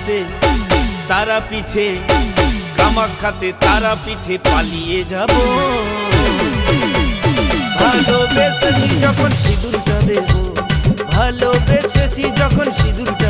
কামাখ্যাতে তারাপীঠে, কামাখ্যাতে তারাপীঠে পালিয়ে যাব। ভালোবেসেছি যখন সিঁদুরটা দেব, ভালোবেসেছি যখন সিঁদুরটা